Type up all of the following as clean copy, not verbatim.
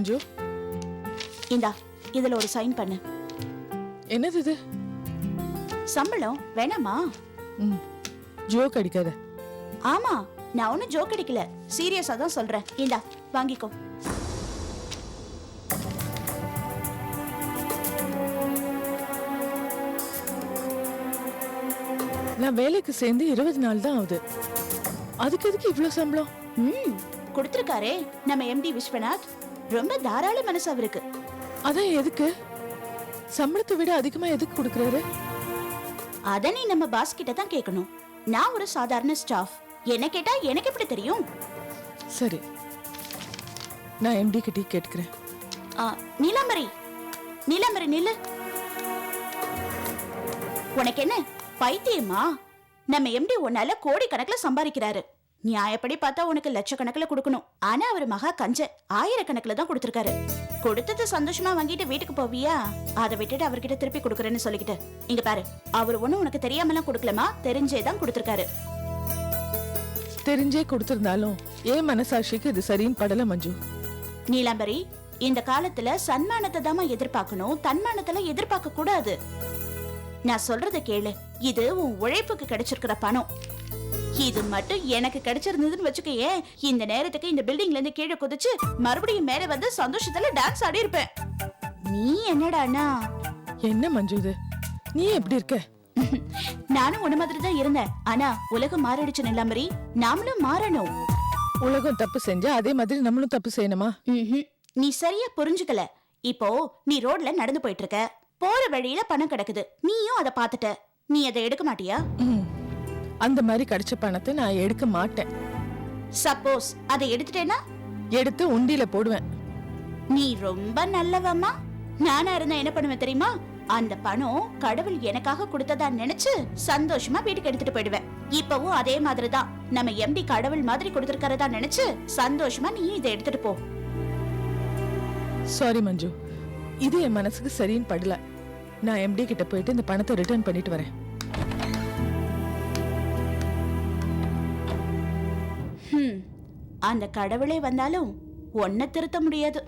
மஞ்சு. இந்தா இதுல ஒரு சைன் பண்ணு. என்னது இது? சம்பளம் வேணாமா? ஜோக் அடிக்காத. ஆமா, நான் ஒன்னும் ஜோக் அடிக்கல, சீரியஸா தான் சொல்றேன். இந்தா வாங்கிக்கோ. நான் வேலைக்கு சேர்ந்து 20 நாள் தான் ஆகுது. அதுக்கு எதுக்கு இவ்வளவு சம்பளம்? கொடுத்திருக்காரே நம்ம எம்டி விஸ்வநாத். ரொம்ப தாராள மனசு அவருக்கு. அதான் எதுக்கு? சம்பளத்தை விட அதிகமா எதுக்கு கொடுக்கறாரு? அத நீ நம்ம பாஸ் கிட்ட தான் கேட்கணும். நான் ஒரு சாதாரண ஸ்டாஃப். என்ன கேட்டா எனக்கு எப்படி தெரியும்? சரி, நான் எம்டி கிட்ட கேட்கிறேன். நீலாம்பரி, நீலாம்பரி நில்லு. உனக்கு என்ன பைத்தியமா? நம்ம எம்டி உன்னால கோடி கணக்குல சம்பாதிக்கிறாரு. நியாயப்படி பார்த்தா உனக்கு லட்சக்கணக்கில் கொடுக்கணும். ஆனா அவர் மகா கஞ்ச 1000கணக்கில் தான் கொடுத்திருக்காரு. கொடுத்தது சந்தோஷமா வாங்கிட்டு வீட்டுக்கு போவியா? அதை விட்டுட்டு அவர்கிட்ட திருப்பி கொடுக்கறேன்னு சொல்லிக்கிட்டு இங்க பாரு, அவர் ஒண்ணும் உனக்கு தெரியாமலாம் கொடுக்கலமா, தெரிஞ்சேதான் கொடுத்திருக்காரு. தெரிஞ்சே கொடுத்திருந்தாலும் ஏன் மனசாட்சிக்கு இது சரின்னு படல மஞ்சு. நீலாம்பரி, இந்த காலத்துல சன்மானத்தை தான் எதிர்பார்க்கணும், தன்மானத்துல எதிர்பார்க்க கூடாது. நான் சொல்றத கேளு. இது உன் உழைப்புக்கு கிடைச்சிருக்கிற பணம். இது மட்டும் எனக்கு கிடைச்சிருந்ததுன்னு வச்சுக்கயே, இந்த நேரத்துக்கு இந்த பில்டிங்ல இருந்து கீழே குதிச்சு மறுபடியும் மேல வந்து சந்தோஷத்துல டான்ஸ் ஆடி இருப்பேன். நீ என்னடானா? என்ன மஞ்சு இது? நீ எப்படி இருக்க? நானும் உன்ன மாதிரி தான் இருந்தேன். ஆனா உலகம் மாறிடுச்சு நிலாம்பரி, நாமளும் மாறணும். உலகம் தப்பு செஞ்சா அதே மாதிரி நம்மளும் தப்பு செய்யணுமா? நீ சரியா புரிஞ்சுக்கல. இப்போ நீ ரோட்ல நடந்து போயிட்டு இருக்க, போற வழியில பணம் கிடக்குது, நீயும் அதை பாத்துட்ட. நீ அதை எடுக்க மாட்டியா? அந்த மாதிரி கிடைச்ச பணத்தை நான் எடுக்க மாட்டேன். சப்போஸ் அதை எடுத்துட்டேன்னா? எடுத்து உண்டியில போடுவேன். நீ ரொம்ப நல்லவம்மா. நானா இருந்தா என்ன பண்ணுவேன் தெரியுமா? அந்த பணம் கடவுள் எனக்காக கொடுத்ததா நினைச்சு சந்தோஷமா வீட்டுக்கு எடுத்துட்டு போயிடுவேன். இப்பவும் அதே மாதிரிதான், நம்ம எம்டி கடவுள் மாதிரி கொடுத்திருக்கிறதா நினைச்சு சந்தோஷமா நீ இதை எடுத்துட்டு போ. சாரி மஞ்சு, இது என் மனசுக்கு சரின்னு படல. நான் எம்டி கிட்ட போயிட்டு இந்த பணத்தை ரிட்டர்ன் பண்ணிட்டு வரேன். அந்த கடவுளே வந்தாலும் ஒன்ன திருத்த முடியாது.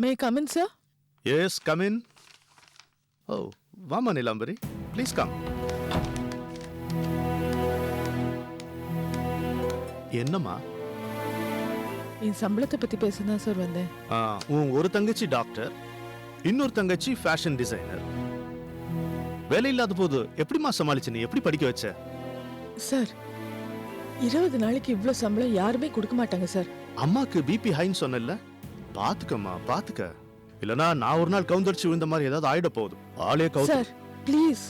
May I come in, sir? Yes, come in. Oh, Vama Nilambari, please come. என்னம்மா? என் சம்பளத்தை பத்தி பேசதான் சார் வந்தேன். உன் ஒரு தங்கச்சி டாக்டர், இன்னொரு தங்கச்சி ஃபேஷன் டிசைனர். வேலை இல்லாத போது எப்படிமா சமாளிச்சு? நீ எப்படி படிக்க வச்ச? சார், 20 நாளைக்கு இவ்வளவு சம்பளம் யாருமே கொடுக்க மாட்டாங்க சார். அம்மாக்கு பிபி ஹைன்னு சொன்னல, பாத்துக்கம்மா பாத்துக்க. இல்லனா நான் ஒரு நாள் கவுந்தரிச்சு விழுந்த மாதிரி ஏதாவது ஆயிட போகுது. ஆளே கவுந்து. சார் ப்ளீஸ்,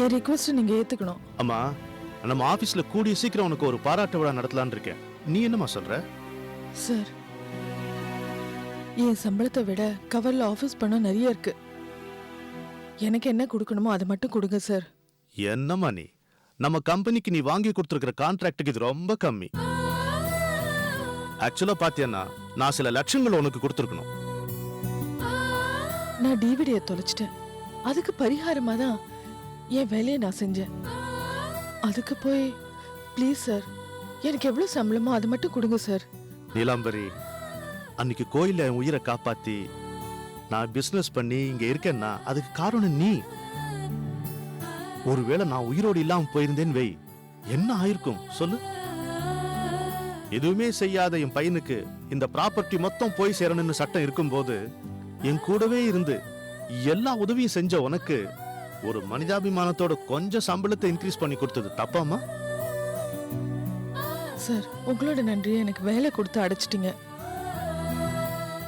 என் ரிக்வெஸ்ட் நீங்க ஏத்துக்கணும். அம்மா, நம்ம ஆபீஸ்ல கூடிய சீக்கிரம் உனக்கு ஒரு பாராட்டு விழா நடத்தலான்னு இருக்கேன். நீ என்னமா சொல்ற? சார், என் சம்பளத்தை விட கவர்ல ஆபீஸ் பணம் நிறைய இருக்கு. எனக்கு என்ன கொடுக்கணுமோ அதை மட்டும் கொடுங்க சார். என்னம்மா நீ? நம்ம கம்பெனிக்கு நீ வாங்கி கொடுத்துருக்கிற கான்ட்ராக்டுக்கு இது ரொம்ப கம்மி. ஆக்சுவலா பாத்தியன்னா நான் சில லட்சங்கள் உனக்கு கொடுத்துருக்கணும். நான் டிவிடியை தொலைச்சிட்டேன். அதுக்கு பரிகாரமா தான் என் வேலையை நான் செஞ்சேன். அதுக்கு போய் ப்ளீஸ் சார், எனக்கு எவ்வளவு சம்பளமோ அதை மட்டும் கொடுங்க சார். நீலாம்பரி, அன்னைக்கு கோயில்ல என் உயிரை காப்பாத்தி நான் பிசினஸ் பண்ணி இங்க இருக்கேன்னா அதுக்கு காரணம் நீ. ஒருவேளை நான் உயிரோடு இல்லாம போயிருந்தேன்னு வை, என்ன ஆயிருக்கும் சொல்லு? எதுவுமே செய்யாத என் பையனுக்கு இந்த ப்ராப்பர்ட்டி மொத்தம் போய் சேரணும்னு சட்டம் இருக்கும்போது என் கூடவே இருந்து எல்லா உதவியும் செஞ்ச உனக்கு ஒரு மனிதாபிமானத்தோட கொஞ்சம் சம்பளத்தை இன்க்ரீஸ் பண்ணி கொடுத்தது தப்பாமா? சார், உங்களோட நன்றியை எனக்கு வேலை கொடுத்து அடைச்சிட்டீங்க.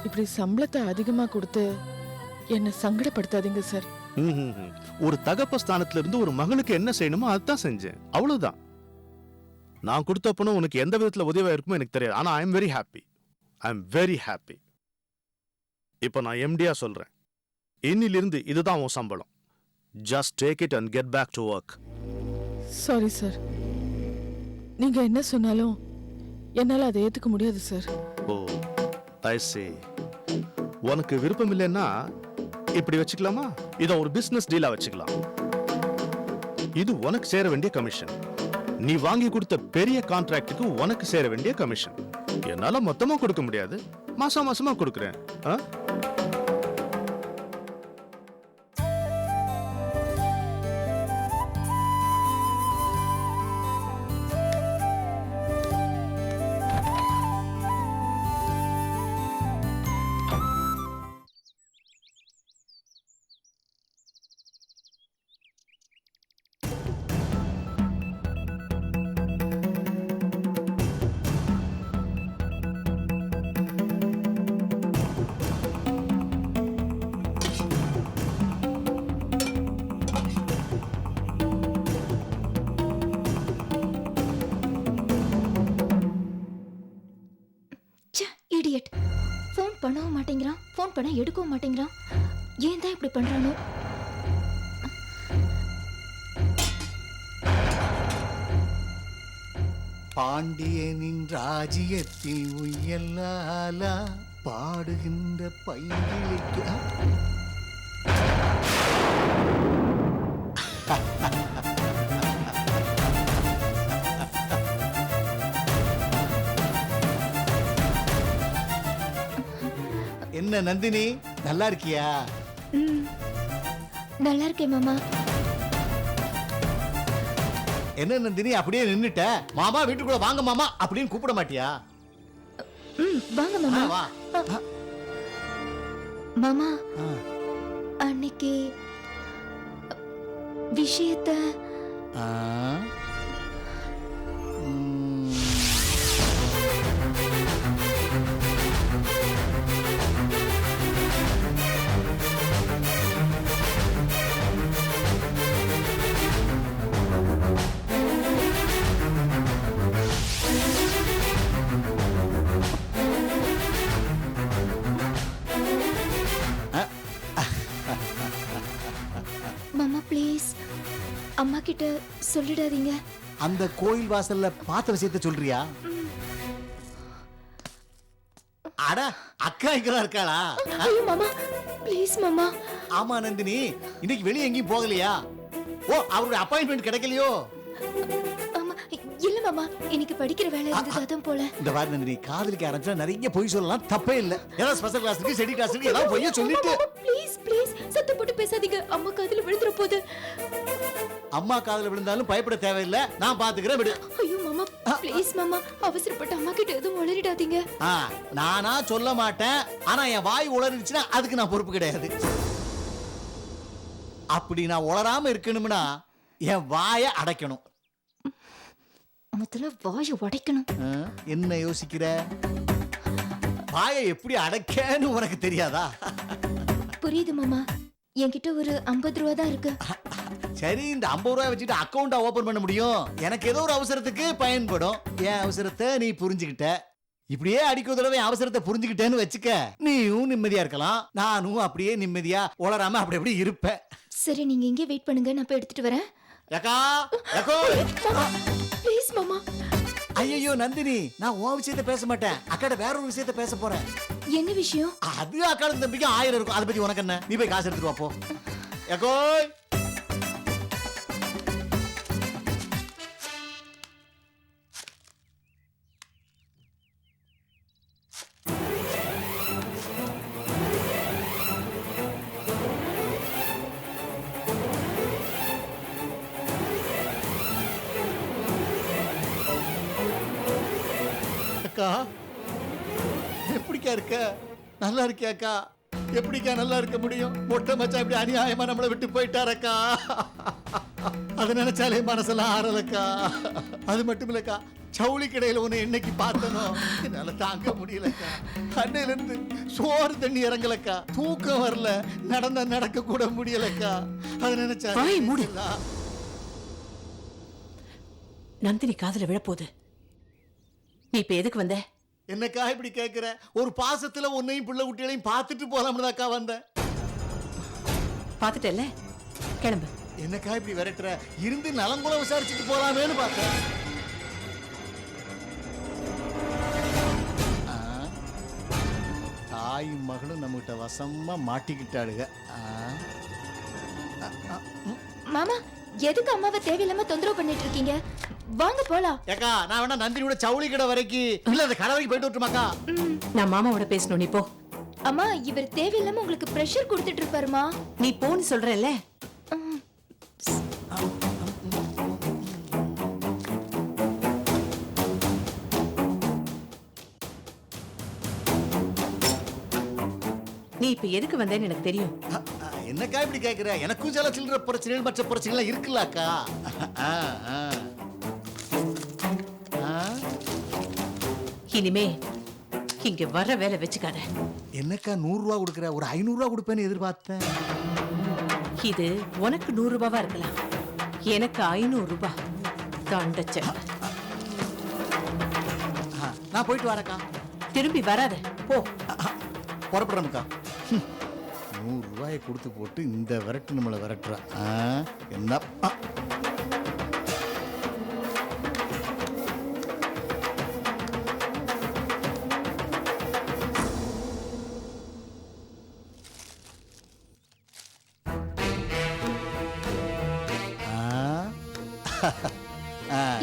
இப்படி சம்பளத்தை அதிகமா கொடுத்து என்ன சங்கடப்படுத்தாதீங்க சார். ஒரு தகப்ப ஸ்தானத்துல இருந்து ஒரு மகளுக்கு என்ன செய்யணுமோ அதுதான் செஞ்சேன், அவ்வளவுதான். நான் கொடுத்த பணம் உனக்கு எந்த விதத்துல உதவியா இருக்குமோ எனக்கு தெரியாது. ஆனா I am very happy. I am very happy. இப்போ நான் எம்டியா சொல்றேன், இன்னிலிருந்து இதுதான் உன் சம்பளம். Just take it and get back to work. Sorry sir, நீங்க என்ன சொன்னாலும் என்னால அதை ஏத்துக்க முடியாது சார். ஓ, ஐ சீ. உனக்கு விருப்பம் இல்லைன்னா இப்படி வச்சுக்கலாமா? இத ஒரு பிசினஸ் டீலா வச்சுக்கலாம். இது உனக்கு சேர வேண்டிய கமிஷன். நீ வாங்கி கொடுத்த பெரிய கான்ட்ராக்டுக்கு உனக்கு சேர வேண்டிய கமிஷன். என்னால மொத்தமா கொடுக்க முடியாது, மாசம் மாசமா கொடுக்குறேன். ஆ? இடியட். ஃபோன் பண்ணவும் மாட்டேங்கிறான், ஃபோன் பண்ண எடுக்கவும் மாட்டேங்கிறான். ஏன் தான் இப்படி பண்றானோ? பாண்டியனின் ராஜ்யத்தில் உயலாலா பாடுகின்ற பைங்கிளிக்கு என்ன நந்தினி, நல்லா இருக்கியா? நல்லா இருக்கேன் மாமா. என்ன நந்தினி அப்படியே நின்னுட்ட? மாமா வீட்டுக்குள்ள வாங்க மாமா அப்படின்னு கூப்பிட மாட்டியா? வாங்க மாமா. வா. மாமா, அன்னைக்கு விஷயத்த ஆ. மாமா ப்ளீஸ் அம்மா கிட்ட சொல்லிடாதீங்க. அந்த கோயில் வாசல்ல பார்த்த விஷயத்த சொல்றியா? அட அக்கா இங்கதான் இருக்காளா? ஐயோ மாமா ப்ளீஸ் மாமா. ஆமா நந்தினி, இன்னைக்கு வெளியே எங்கேயும் போகலையா? ஓ, அவருடைய அப்பாயின்மெண்ட் கிடைக்கலையோ? ஆமா இல்ல மாமா, இன்னைக்கு படிக்கிற வேலை இருந்தது அதான் போல. இந்த வார நந்தினி, காதலிக்க ஆரம்பிச்சா நிறைய பொய் சொல்லலாம், தப்பே இல்ல. ஏதாவது ஸ்பெஷல் கிளாஸ் இருக்கு, ஸ்டடி கிளாஸ் இருக்கு, ஏதாவது பொய்ய சொல்லிட்டு. ப்ளீஸ் ப்ளீஸ் சத்தம் போட்டு பேசாதீங்க, அம்மா காதுல விழுந்துற போது. அம்மா காதுல விழுந்தாலும் பயப்பட தேவையில்லை, நான் பாத்துக்கிறேன், விடு. ஐயோ மாமா ப்ளீஸ் மாமா, அவசரப்பட்டு அம்மா கிட்ட எதுவும் உளறிடாதீங்க. நானா சொல்ல மாட்டேன், ஆனா என் வாய் உளறிடுச்சுன்னா அதுக்கு நான் பொறுப்பு கிடையாது. அப்படி நான் உளராம இருக்கணும்னா என் வாயை அடைக்கணும். முதல்ல வாயை உடைக்கணும். என்ன யோசிக்கிற? வாயை எப்படி அடைக்கன்னு உனக்கு தெரியாதா? புரியுது மாமா, என்கிட்ட ஒரு 50 ரூபா தான் இருக்கு. சரி, இந்த 50 ரூபாய் வச்சுட்டு அக்கௌண்ட் ஓபன் பண்ண முடியும். எனக்கு ஏதோ ஒரு அவசரத்துக்கு பயன்படும். என் அவசரத்தை நீ புரிஞ்சுக்கிட்ட. இப்படியே அடிக்க தடவை அவசரத்தை புரிஞ்சுக்கிட்டேன்னு வச்சுக்க, நீயும் நிம்மதியா இருக்கலாம், நானும் அப்படியே நிம்மதியா உளராம அப்படி அப்படி இருப்பேன். சரி, நீங்க இங்கே வெயிட் பண்ணுங்க, நான் போய் எடுத்துட்டு வரேன். ஏக்கா, ஏக்கோ. ப்ளீஸ் மாமா. ஐயோ நந்தினி, நான் உன் விஷயத்தை பேச மாட்டேன், அக்காட வேற ஒரு விஷயத்தை பேச போறேன். என்ன விஷயம்? அது அக்காட தம்பிக்கு 1000 இருக்கும், அதை பத்தி உனக்கு என்ன? நீ போய் காசு எடுத்துட்டு வா போ. ஏக்கோ. அக்கா, எப்படிக்கா இருக்க? நல்லா இருக்கியாக்கா? எப்படிக்கா நல்லா இருக்க முடியும்? மொட்டை மச்சான் இப்படி அநியாயமா நம்மளை விட்டு போயிட்டாரக்கா. அதை நினைச்சாலே மனசெல்லாம் ஆறலக்கா. அது மட்டும் இல்லக்கா, சவுளி கடையில ஒண்ணு என்னைக்கு பார்த்தனோ என்னால தாங்க முடியலக்கா. அன்னையில இருந்து சோறு தண்ணி இறங்கலக்கா, தூக்கம் வரல, நடக்க கூட முடியலக்கா. அதை நினைச்சா நந்தினி காதுல விழப்போகுது. நீ இப்ப எதுக்கு வந்த? என்னக்கா இப்படி கேக்குற? ஒரு பாசத்துல உன்னையும் பிள்ளை குட்டிகளையும் பார்த்துட்டு போலாம்னுதாக்கா வந்தேன். பாத்துட்டல்ல, கிளம்பு. என்னக்கா இப்படி விரட்டுற? இருந்து நலங்குலம் விசாரிச்சுட்டு போலாமேன்னு பார்த்தேன். தாயும் மகளும் நம்மகிட்ட வசமா மாட்டிக்கிட்டாளுங்க. மாமா எதுக்கு அம்மாவை தேவையில்லாம தொந்தரவு பண்ணிட்டு இருக்கீங்க? வாங்க போலாம். ஏக்கா நான் வேணா நந்தினியோட ஜவுளி கடை வரைக்கும் இல்ல அந்த கடை வரைக்கும் போயிட்டு வரட்டுமாக்கா? நான் மாமாவோட பேசணும், நீ போ. அம்மா இவர் தேவையில்லாம உங்களுக்கு பிரஷர் கொடுத்துட்டு இருப்பாருமா. நீ போன்னு சொல்றேல்ல. நீ இப்ப எதுக்கு வந்தேன்னு எனக்கு தெரியும். என்னக்கா இப்படி கேக்குற? எனக்கும் சில சில்லற பிரச்சனைகள் மற்ற பிரச்சனைகள் இருக்குல்லக்கா. இனிமே இங்க வர வேலை வச்சுக்காத. என்னக்கா 100 ரூபா கொடுக்குற? ஒரு 500 ரூபா கொடுப்பேன்னு எதிர்பார்த்தேன். இது உனக்கு 100 ரூபாவா இருக்கலாம், எனக்கு 500 ரூபாய் தண்டச்ச. நான் போயிட்டு வரேக்கா. திரும்பி வராத, போ. புறப்படுறேன்க்கா. 100 ரூபாயை கொடுத்து போட்டு இந்த விரட்டு நம்மளை விரட்டுறா. என்ன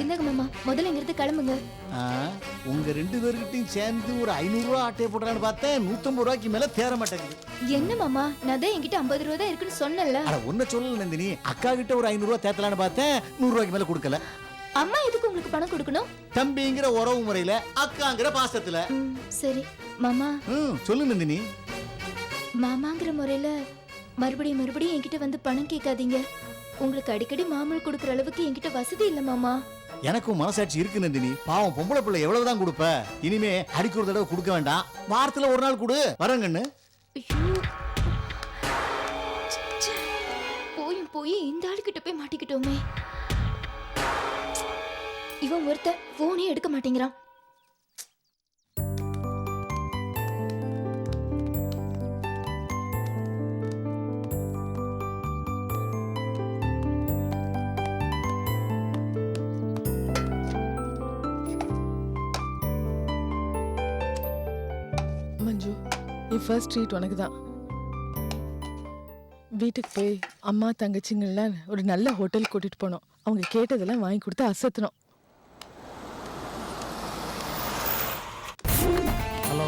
இந்தாங்க மாமா, முதல்ல இங்கிருந்து கிளம்புங்க. உங்க 2 பேர்கிட்டையும் சேர்ந்து ஒரு 500 ரூபா ஆட்டையை போடுறான்னு பார்த்தேன். 150 ரூபாய்க்கு மேல தேர மாட்டேங்குது. என்ன மாமா, நான் தான் என்கிட்ட 50 ரூபா தான் இருக்குன்னு சொன்னல. அட ஒன்ன சொல்லல நந்தினி, அக்கா கிட்ட ஒரு 500 ரூபா தேத்தலான்னு பார்த்தேன். 100 ரூபாய்க்கு மேல கொடுக்கல. அம்மா எதுக்கு உங்களுக்கு பணம் கொடுக்கணும்? தம்பிங்கிற உறவு முறையில, அக்காங்கிற பாசத்துல. சரி மாமா. சொல்லு நந்தினி. மாமாங்கிற முறையில மறுபடியும் மறுபடியும் என்கிட்ட வந்து பணம் கேட்காதீங்க. உங்களுக்கு அடிக்கடி மாமூல் கொடுக்குற அளவுக்கு என்கிட்ட வசதி இல்ல மாமா. எனக்கும் மனசாட்சி இருக்கு நந்தினி. பாவம் பொம்பளை பிள்ளை எவ்வளவுதான் கொடுப்ப? இனிமே அடிக்க ஒரு தடவை கொடுக்க வேண்டாம், வாரத்துல ஒரு நாள் கொடு. வரங்கன்னு போயும் போய் இந்த ஆளுகிட்ட போய் மாட்டிக்கிட்டோமே. இவன் ஒருத்தன் போனே எடுக்க மாட்டேங்கிறான். மஞ்சு, என் ஃபர்ஸ்ட் ட்ரீட் உனக்கு தான். வீட்டுக்கு போய் அம்மா தங்கச்சிங்கெல்லாம் ஒரு நல்ல ஹோட்டல் கூட்டிட்டு போனோம். அவங்க கேட்டதெல்லாம் வாங்கி கொடுத்து அசத்தணும். ஹலோ.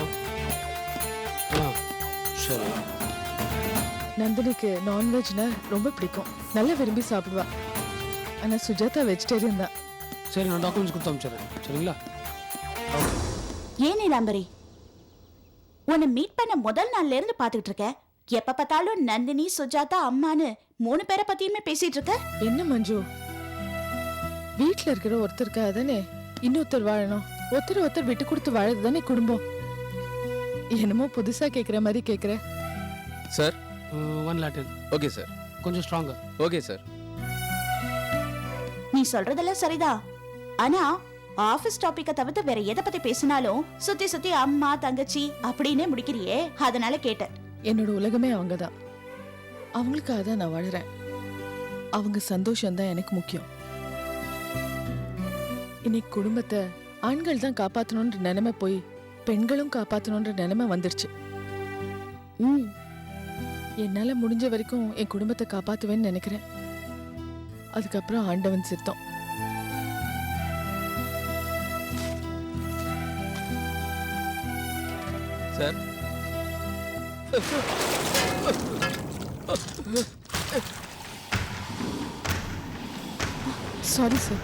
சரி. நந்தினிக்கு நான்வெஜ்னா ரொம்ப பிடிக்கும், நல்லா விரும்பி சாப்பிடுவா. ஆனா சுஜாதா வெஜிடேரியன் தான். சரி, நான் டாக்குமெண்ட்ஸ் கொடுத்து அனுப்பிச்சிடுறேன். சரிங்களா? ஏன் நீலாம்பரி, உன்னை மீட் பண்ண முதல் நாள்ல இருந்து பாத்துக்கிட்டு இருக்க. எப்ப பார்த்தாலும் நந்தினி, சுஜாதா, அம்மான்னு 3 பேரை பத்தியுமே பேசிட்டு இருக்க. என்ன மஞ்சு, வீட்டுல இருக்கிற ஒருத்தருக்காக தானே இன்னொருத்தர் வாழணும். ஒருத்தர் விட்டு கொடுத்து வாழறது தானே குடும்பம். என்னமோ புதுசா கேக்குற மாதிரி கேக்குற. Sir 1 Latin. Okay sir. கொஞ்சம் ஸ்ட்ராங்கா. Okay sir. நீ சொல்றதெல்லாம் சரிதான். ஆனா ஆபீஸ் டாபிக்க தவிர்த்து வேற எதை பத்தி பேசினாலும் சுத்தி சுத்தி அம்மா தங்கச்சி அப்படின்னே முடிக்கிறியே, அதனால கேட்டேன். என்னோட உலகமே அவங்கதான். அவங்களுக்காக தான் நான் வாழறேன். அவங்க சந்தோஷம் தான் எனக்கு முக்கியம். இன்னைக்கு குடும்பத்தை ஆண்கள் தான் காப்பாற்றணுன்ற நிலைமை போய் பெண்களும் காப்பாற்றணுன்ற நிலைமை வந்துருச்சு. என்னால முடிஞ்ச வரைக்கும் என் குடும்பத்தை காப்பாத்துவேன்னு நினைக்கிறேன். அதுக்கப்புறம் ஆண்டவன் சித்தம். சார். Sorry sir.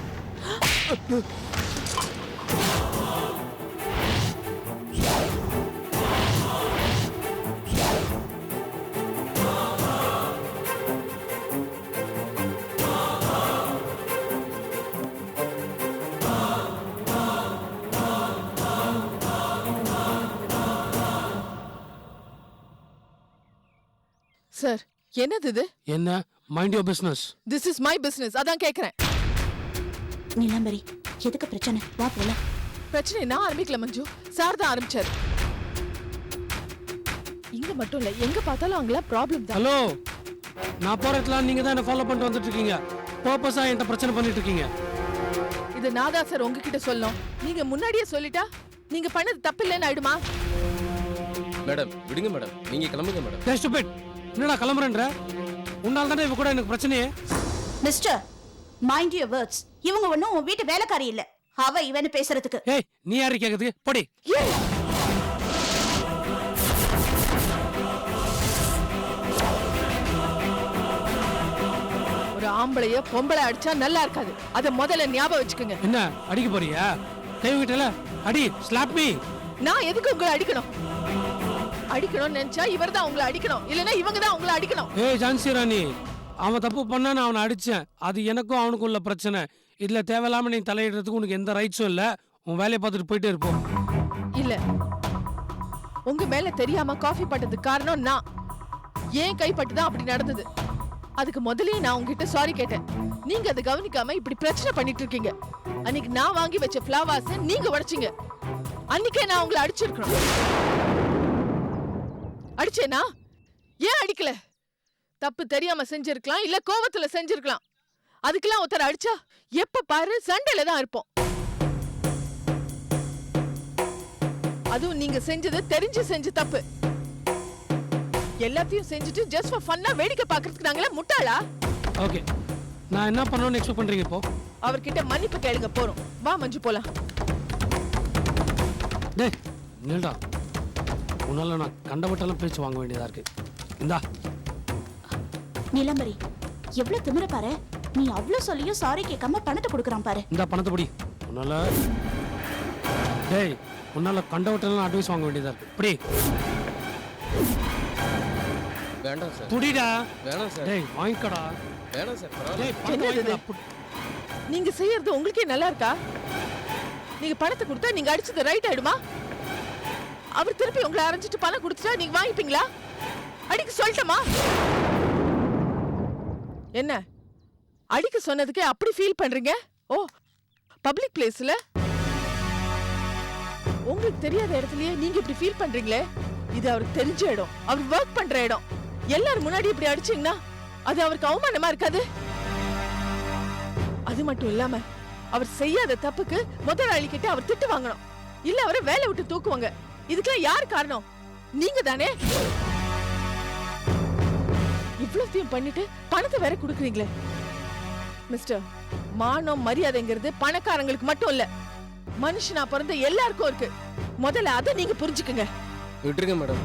சார், என்னது இது? என்ன? Mind your business. This is my business. அதான் கேக்குறேன். நீலாம்பரி, எதுக்கு பிரச்சனை? வா போலாம். பிரச்சனை நான் ஆரம்பிக்கல மஞ்சு, சார் தான் ஆரம்பிச்சாரு. இங்க மட்டும் இல்ல, எங்க பார்த்தாலும் அங்கெல்லாம் ப்ராப்ளம் தான். ஹலோ, நான் போறதுலாம் நீங்க தான் என்ன ஃபாலோ பண்ணிட்டு வந்துட்டு இருக்கீங்க. பர்பஸா என்கிட்ட பிரச்சனை பண்ணிட்டு இருக்கீங்க. இது நான் தான் சார் உங்ககிட்ட சொல்லணும். நீங்க முன்னாடியே சொல்லிட்டா நீங்க பண்ணது தப்பு இல்லைன்னு ஆயிடுமா? மேடம் விடுங்க மேடம், நீங்க கிளம்புங்க மேடம். டேய் ஸ்டூபிட், என்னடா கிளம்புறேன்ற? உன்னால தானே இவ கூட எனக்கு பிரச்சனையே. Mister, mind your words. இவங்க ஒண்ணும் உன் வீட்டு வேலைக்காரி இல்ல. அவ இவன்னு பேசுறதுக்கு. ஏய் நீ யாரு கேக்குறதுக்கு? போடி. ஒரு ஆம்பளைய பொம்பளை அடிச்சா நல்லா இருக்காது. அத முதல்ல ஞாபகம் வச்சுக்கோங்க. என்ன அடிக்க போறியா? கை விட்டல அடி, ஸ்லாப் மீ. நான் எதுக்கு உங்களை அடிக்கணும்? அடிக்கணும்னு நினைச்சா இவர்தான் உங்களை அடிக்கணும், இல்லனா இவங்க தான் உங்களை அடிக்கணும். ஏய் ஜான்சி ராணி, அவன் தப்பு பண்ணா நான் அவனை அடிச்சேன். அது எனக்கும் அவனுக்கும் உள்ள பிரச்சனை. இதுல தேவையில்லாம நீ தலையிடுறதுக்கு உனக்கு எந்த ரைட்ஸும் இல்ல. உன் வேலையை பார்த்துட்டு போயிட்டே இருப்போம். இல்ல, உங்க மேல தெரியாம காஃபி பட்டதுக்கு காரணம் நான். ஏன் கைப்பட்டுதான் அப்படி நடந்தது. அதுக்கு முதல்லயே நான் உங்ககிட்ட சாரி கேட்டேன். நீங்க அதை கவனிக்காம இப்படி பிரச்சனை பண்ணிட்டு இருக்கீங்க. அன்னைக்கு நான் வாங்கி வச்ச ஃப்ளவர்ஸ் நீங்க உடைச்சீங்க. அன்னைக்கே நான் உங்களை அடிச்சிருக்கணும். அடிச்சேனா? ஏன் அடிக்கல? தப்பு தெரியாம செஞ்சிருக்கலாம், இல்ல கோவத்துல செஞ்சிருக்கலாம். அதுக்கெல்லாம் ஒருத்தர் அடிச்சா எப்ப பாரு சண்டையில தான் இருப்போம். அதுவும் நீங்க செஞ்சது தெரிஞ்சு செஞ்ச தப்பு. எல்லாத்தையும் செஞ்சுட்டு ஜஸ்ட் ஃபார் ஃபன்னா வேடிக்கை பார்க்கிறதுக்கு நாங்களே முட்டாளா? ஓகே, நான் என்ன பண்ணணும்னு எக்ஸ்பெக்ட் பண்றீங்க இப்போ? அவர்கிட்ட மன்னிப்பு கேளுங்க. போறோம், வா மஞ்சு போலாம். டேய் நில்டா, உன்னால நான் கண்டவட்டெல்லாம் பேச்சு வாங்க வேண்டியதா இருக்கு. இந்தா நிலம்பரி, எவ்வளவு திமிர பாரு. நீ அவ்வளவு சொல்லியும் சாரி கேட்காம பணத்தை கொடுக்கறான் பாரு. இந்த பணத்தை படி. உன்னால டேய் உன்னால கண்டவட்டெல்லாம் அட்வைஸ் வாங்க வேண்டியதா இருக்கு. படி. வேண்டாம் சார். புடிடா. வேணாம் சார். டேய் வாங்கிக்கடா. வேணாம் சார். பரவாயில்ல. டேய் பணத்தை என்னது இது? வாங்கிக்கடா. நீங்க செய்யறது உங்களுக்கே நல்லா இருக்கா? நீங்க பணத்தை கொடுத்தா நீங்க அடிச்சது ரைட் ஆயிடுமா? அவர் திருப்பி உங்களை அரைஞ்சிட்டு பணம் கொடுத்துட்டா நீங்க வாங்கிப்பீங்களா? அடிக்க சொல்லட்டுமா? என்ன அடிக்க சொன்னதுக்கே அப்படி ஃபீல் பண்றீங்க? ஓ, பப்ளிக் பிளேஸ்ல உங்களுக்கு தெரியாத இடத்துலயே நீங்க இப்படி ஃபீல் பண்றீங்களே. இது அவருக்கு தெரிஞ்ச இடம், அவர் ஒர்க் பண்ற இடம். எல்லாரும் முன்னாடி இப்படி அடிச்சீங்கன்னா அது அவருக்கு அவமானமா இருக்காது? அது மட்டும் இல்லாம அவர் செய்யாத தப்புக்கு முதலாளி கிட்ட அவர் திட்டு வாங்கணும், இல்ல அவரை வேலை விட்டு தூக்குவாங்க. இதுக்கெல்லாம் யார் காரணம்? நீங்க தானே. இவ்வளத்தையும் பண்ணிட்டு பணத்தை வேற கொடுக்குறீங்களே. மிஸ்டர், மானம் மரியாதைங்கிறது பணக்காரங்களுக்கு மட்டும் இல்ல, மனுஷனா பிறந்த எல்லாருக்கும் இருக்கு. முதல்ல அதை நீங்க புரிஞ்சுக்குங்க. விட்டுருங்க மேடம்.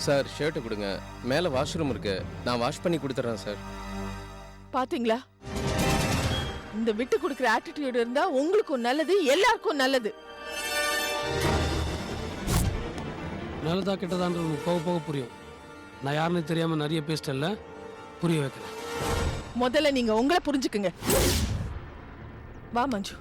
சார் ஷர்ட் கொடுங்க. மேலே வாஷ்ரூம் இருக்கு, நான் வாஷ் பண்ணி கொடுத்துறேன் சார். பாத்தீங்களா, இந்த விட்டு கொடுக்கிற ஆட்டிடியூட் இருந்தா உங்களுக்கும் நல்லது, எல்லாருக்கும் நல்லது. நல்லதா கெட்டதான்றது உங்களுக்கு போக போக புரியும். நான் யாருன்னு தெரியாம நிறைய பேசிட்டேன்ல, புரிய வைக்கிறேன். முதல்ல நீங்க உங்களை புரிஞ்சுக்குங்க. வா மஞ்சு.